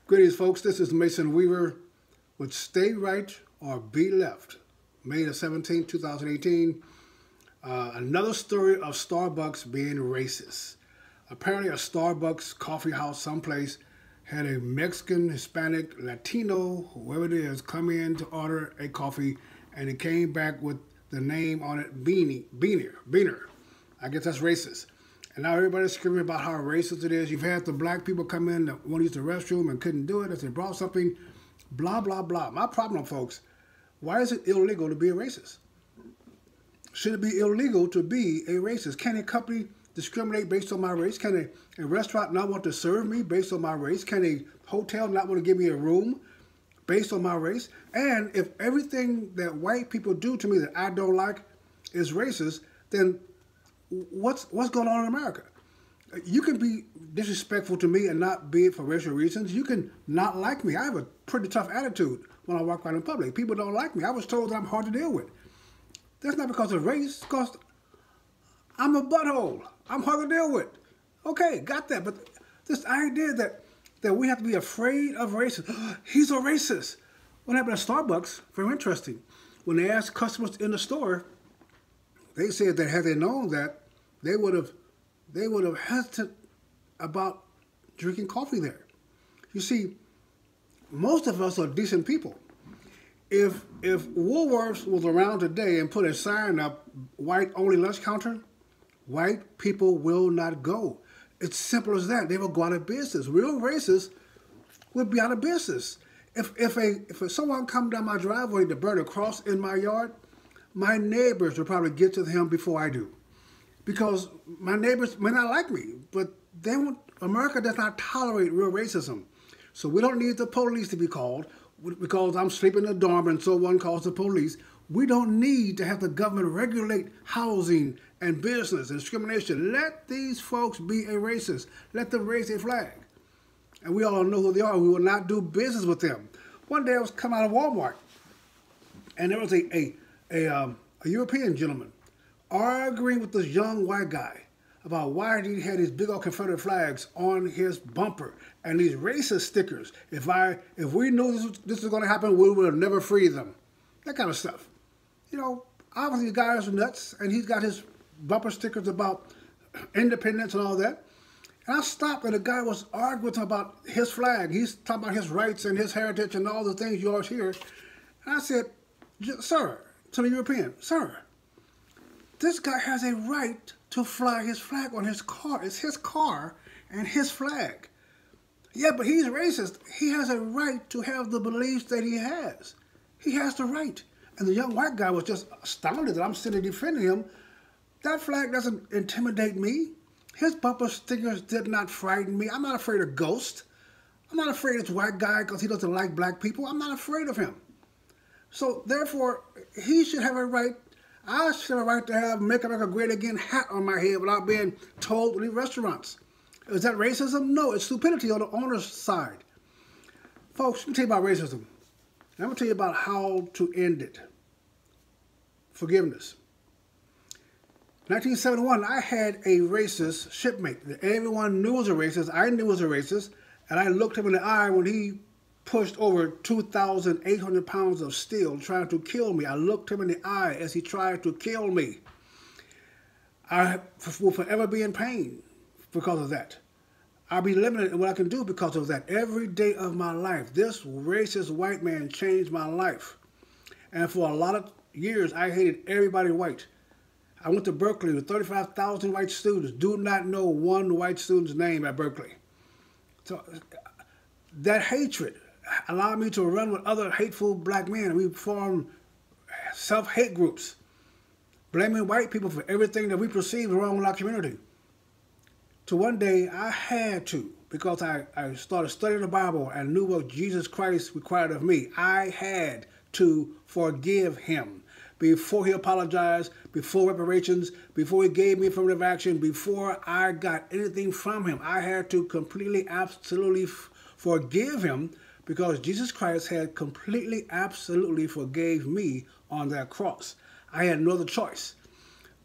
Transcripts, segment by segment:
Greetings, folks. This is Mason Weaver with Stay Right or Be Left, May the 17th, 2018. Another story of Starbucks being racist. Apparently, a Starbucks coffee house someplace had a Mexican, Hispanic, Latino, whoever it is, come in to order a coffee, and it came back with the name on it, Beaner. I guess that's racist. And now everybody's screaming about how racist it is. You've had the black people come in that want to use the restroom and couldn't do it as they brought something, blah, blah, blah. My problem, folks, why is it illegal to be a racist? Should it be illegal to be a racist? Can a company discriminate based on my race? Can a restaurant not want to serve me based on my race? Can a hotel not want to give me a room based on my race? And if everything that white people do to me that I don't like is racist, then what's going on in America? You can be disrespectful to me and not be it for racial reasons. You can not like me. I have a pretty tough attitude when I walk around in public. People don't like me. I was told that I'm hard to deal with. That's not because of race. It's because I'm a butthole. I'm hard to deal with. Okay, got that. But this idea that we have to be afraid of racism. He's a racist. What happened at Starbucks? Very interesting. When they asked customers in the store, they said that had they known that, they would have hesitant about drinking coffee there. You see, most of us are decent people. If Woolworths was around today and put a sign up, white only lunch counter, white people will not go. It's simple as that. They will go out of business. Real racists would be out of business. If someone come down my driveway to burn a cross in my yard, my neighbors will probably get to him before I do. Because my neighbors may not like me, but America does not tolerate real racism. So we don't need the police to be called because I'm sleeping in a dorm and someone calls the police. We don't need to have the government regulate housing and business and discrimination. Let these folks be a racist. Let them raise a flag. And we all know who they are. We will not do business with them. One day I was coming out of Walmart, and there was a European gentleman arguing with this young white guy about why he had these big old Confederate flags on his bumper and these racist stickers. If we knew this was going to happen, we would have never freed them. That kind of stuff. You know, obviously the guy is nuts, and he's got his bumper stickers about independence and all that. And I stopped, and the guy was arguing with him about his flag. He's talking about his rights and his heritage and all the things you always hear. And I said, sir, to the European, sir, this guy has a right to fly his flag on his car. It's his car and his flag. Yeah, but he's racist. He has a right to have the beliefs that he has. He has the right. And the young white guy was just astounded that I'm sitting defending him. That flag doesn't intimidate me. His bumper stickers did not frighten me. I'm not afraid of ghosts. I'm not afraid of this white guy because he doesn't like black people. I'm not afraid of him. So therefore, he should have a right. I should have a right to Make America Great Again hat on my head without being told to leave restaurants. Is that racism? No, it's stupidity on the owner's side. Folks, let me tell you about racism. And I'm going to tell you about how to end it. Forgiveness. 1971, I had a racist shipmate that everyone knew was a racist. I knew was a racist, and I looked him in the eye when he pushed over 2,800 pounds of steel trying to kill me. I looked him in the eye as he tried to kill me. I will forever be in pain because of that. I'll be limited in what I can do because of that. Every day of my life, this racist white man changed my life. And for a lot of years, I hated everybody white. I went to Berkeley with 35,000 white students. Do not know one white student's name at Berkeley. So that hatred allowed me to run with other hateful black men. We formed self-hate groups, blaming white people for everything that we perceived wrong in our community. So one day I had to, because I started studying the Bible and knew what Jesus Christ required of me, I had to forgive him. Before he apologized, before reparations, before he gave me affirmative action, before I got anything from him, I had to completely, absolutely forgive him because Jesus Christ had completely, absolutely forgave me on that cross. I had no other choice.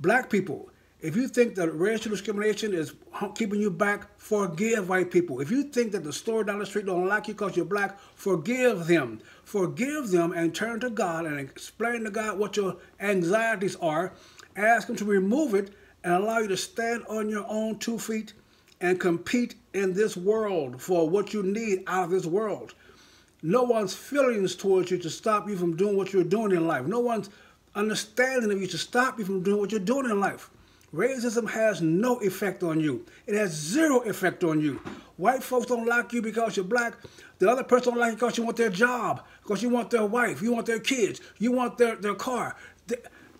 Black people, If you think that racial discrimination is keeping you back, forgive white people. If you think that the store down the street don't like you because you're black, forgive them. Forgive them and turn to God and explain to God what your anxieties are. Ask Him to remove it and allow you to stand on your own 2 feet and compete in this world for what you need out of this world. No one's feelings towards you to stop you from doing what you're doing in life. No one's understanding of you to stop you from doing what you're doing in life. Racism has no effect on you. It has zero effect on you. White folks don't like you because you're black. The other person don't like you because you want their job, because you want their wife, you want their kids, you want their car.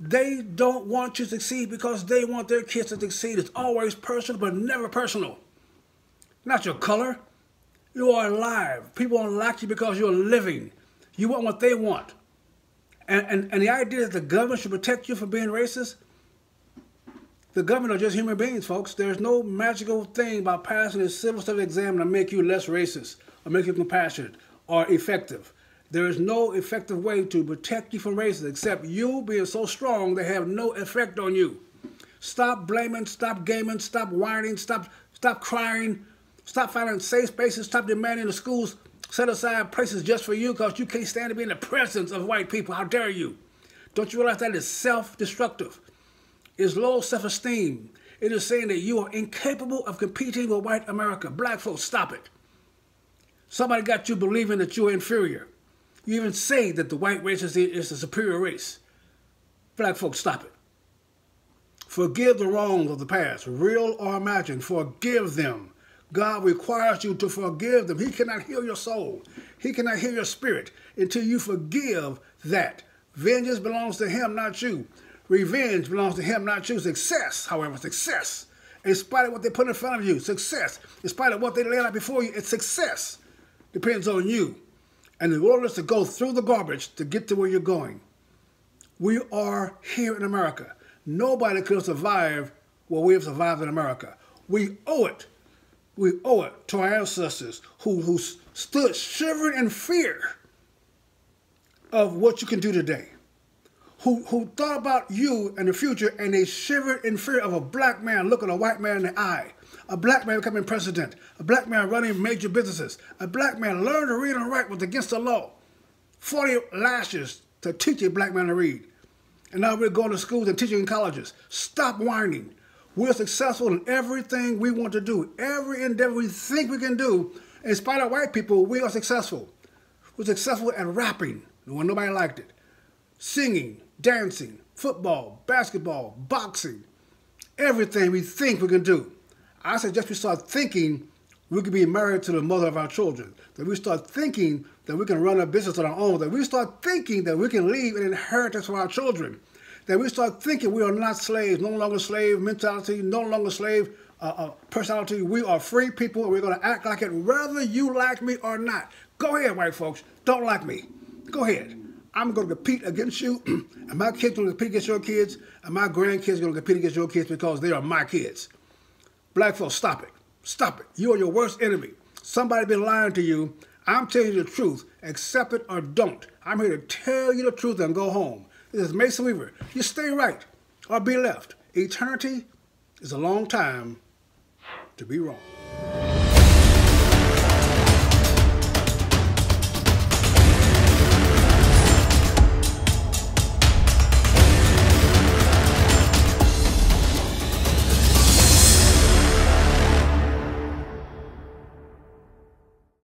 They don't want you to succeed because they want their kids to succeed. It's always personal, but never personal. Not your color. You are alive. People don't like you because you're living. You want what they want. And the idea that the government should protect you from being racist, the government are just human beings, folks. There's no magical thing about passing a civil studies exam to make you less racist or make you compassionate or effective. There is no effective way to protect you from racism except you being so strong they have no effect on you. Stop blaming, stop gaming, stop whining, stop crying, stop finding safe spaces, stop demanding the schools set aside places just for you because you can't stand to be in the presence of white people. How dare you? Don't you realize that is self-destructive? It's low self-esteem. It is saying that you are incapable of competing with white America. Black folks, stop it. Somebody got you believing that you're inferior. You even say that the white race is the superior race. Black folks, stop it. Forgive the wrongs of the past, real or imagined. Forgive them. God requires you to forgive them. He cannot heal your soul. He cannot heal your spirit until you forgive that. Vengeance belongs to Him, not you. Revenge belongs to Him, not you. Success, however, success. In spite of what they put in front of you, success. In spite of what they lay out before you, it's success. Depends on you. And the willingness to go through the garbage to get to where you're going. We are here in America. Nobody could have survived what we have survived in America. We owe it. We owe it to our ancestors who stood shivering in fear of what you can do today. Who thought about you and the future, and they shivered in fear of a black man looking a white man in the eye, a black man becoming president, a black man running major businesses, a black man learned to read and write was against the law, 40 lashes to teach a black man to read. And now we're going to schools and teaching in colleges. Stop whining. We're successful in everything we want to do. Every endeavor we think we can do, in spite of white people, we are successful. We're successful at rapping when nobody liked it, singing, dancing, football, basketball, boxing, everything we think we can do. I suggest we start thinking we could be married to the mother of our children, that we start thinking that we can run a business on our own, that we start thinking that we can leave an inheritance for our children, that we start thinking we are not slaves, no longer slave mentality, no longer slave personality. We are free people, and we're going to act like it whether you like me or not. Go ahead, white folks. Don't like me. Go ahead. I'm going to compete against you, and my kids are going to compete against your kids, and my grandkids are going to compete against your kids because they are my kids. Black folks, stop it. Stop it. You are your worst enemy. Somebody been lying to you. I'm telling you the truth. Accept it or don't. I'm here to tell you the truth and go home. This is Mason Weaver. You stay right or be left. Eternity is a long time to be wrong.